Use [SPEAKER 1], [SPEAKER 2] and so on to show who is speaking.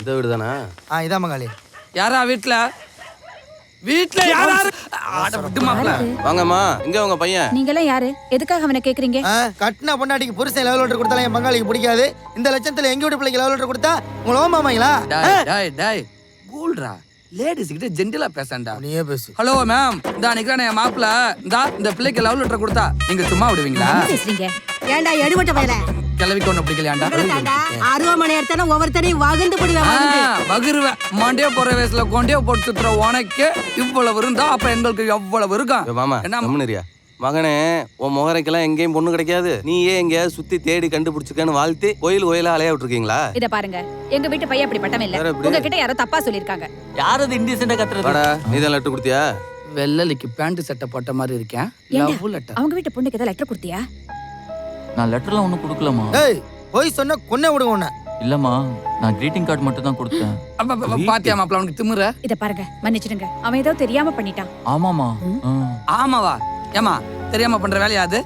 [SPEAKER 1] இந்த வீடு தானா?
[SPEAKER 2] இதான் மங்காளி.
[SPEAKER 3] யாரா வீட்ல யாராரு விட்டு மாப்ள.
[SPEAKER 1] வாங்கம்மா, இங்க உங்க பையன்.
[SPEAKER 4] நீங்க எல்லாம் யாரு? எதுக்காக அவனை கேக்குறீங்க?
[SPEAKER 2] கட்டின பொண்டாட்டிக்கு புருஷன் லெவல் லெட்டர் கொடுத்தாலும் என் மங்காளிக்கு பிடிக்காது. இந்த லட்சத்துல எங்க வீட்டு பிள்ளைக்கு லெவல் லெட்டர் கொடுத்தா உங்களை ஓமாமாங்களா?
[SPEAKER 3] டேய் கூல்ரா, லேடிஸ் கிட்ட ஜென்டிலா பேசண்டா.
[SPEAKER 2] நீயே பேசு.
[SPEAKER 3] ஹலோ மேம், இந்த நிக்கிறானே என் மாப்ள, இந்த பிள்ளைக்கு லவ் லெட்டர் கொடுத்தா நீங்க சும்மா விடுவீங்களா?
[SPEAKER 4] பேசுறீங்க?
[SPEAKER 5] ஏண்டா எடுபட்ட பயல,
[SPEAKER 3] கிளவிக்கு ஒண்ணு பிடிக்கலையாண்டா?
[SPEAKER 5] அருவாமனை எடுத்தானே ஒவ்வொருத்தரையும் வகுந்து பிடிவேன்.
[SPEAKER 3] வகுருவேன். மாண்டே போற வயசுல கொண்டே போட்டு சுத்துற உனக்கு இவ்வளவு இருந்தா அப்ப எங்களுக்கு எவ்வளவு இருக்கும்?
[SPEAKER 1] மாமா
[SPEAKER 3] என்ன
[SPEAKER 1] கம்முனுரியா மகனே, உன் முகரைக்கெல்லாம் எங்கேயும் பொண்ணு கிடைக்காது. நீயே எங்கேயாவது சுத்தி தேடி கண்டுபிடிச்சுக்கன்னு வாழ்த்தி கோயிலா அலைய விட்டுருக்கீங்களா?
[SPEAKER 4] இத பாருங்க, எங்க வீட்டு பையன் அப்படி பட்டம் இல்ல.
[SPEAKER 1] வேற எப்படி?
[SPEAKER 4] உங்ககிட்ட யாரோ தப்பா சொல்லிருக்காங்க.
[SPEAKER 6] யாரது இண்டிசென்ட்டா கத்துறது?
[SPEAKER 1] வாடா, நீதான் லெட்டர் கொடுத்தியா?
[SPEAKER 3] வெள்ளலிக்கு பேண்ட் சட்டை போட்ட மாதிரி இருக்கேன்.
[SPEAKER 4] ஏண்டா,
[SPEAKER 3] லவ் லெட்டர்.
[SPEAKER 4] அவங்க வீட்டு பொண்ணுக்கு ஏதாவது லெட்டர் கொடுத்தியா?
[SPEAKER 6] நான் லெட்டர்லாம் ஒன்றும் கொடுக்கலமா.
[SPEAKER 2] ஏய், போய் சொன்ன கொன்ன விடுங்க உன்னை.
[SPEAKER 6] இல்லம்மா, நான் கிரீட்டிங் கார்டு மட்டும் தான் கொடுத்தேன்.
[SPEAKER 3] பாத்தியா மாப்ள உனக்கு திமிர?
[SPEAKER 4] இத பாருங்க, மன்னிச்சிடுங்க. அவன் ஏதோ தெரியாம பண்ணிட்டான்.
[SPEAKER 6] ஆமாமா.
[SPEAKER 3] ஆமாவா? ஏமா தெரியாம பண்ற வேலையா அது?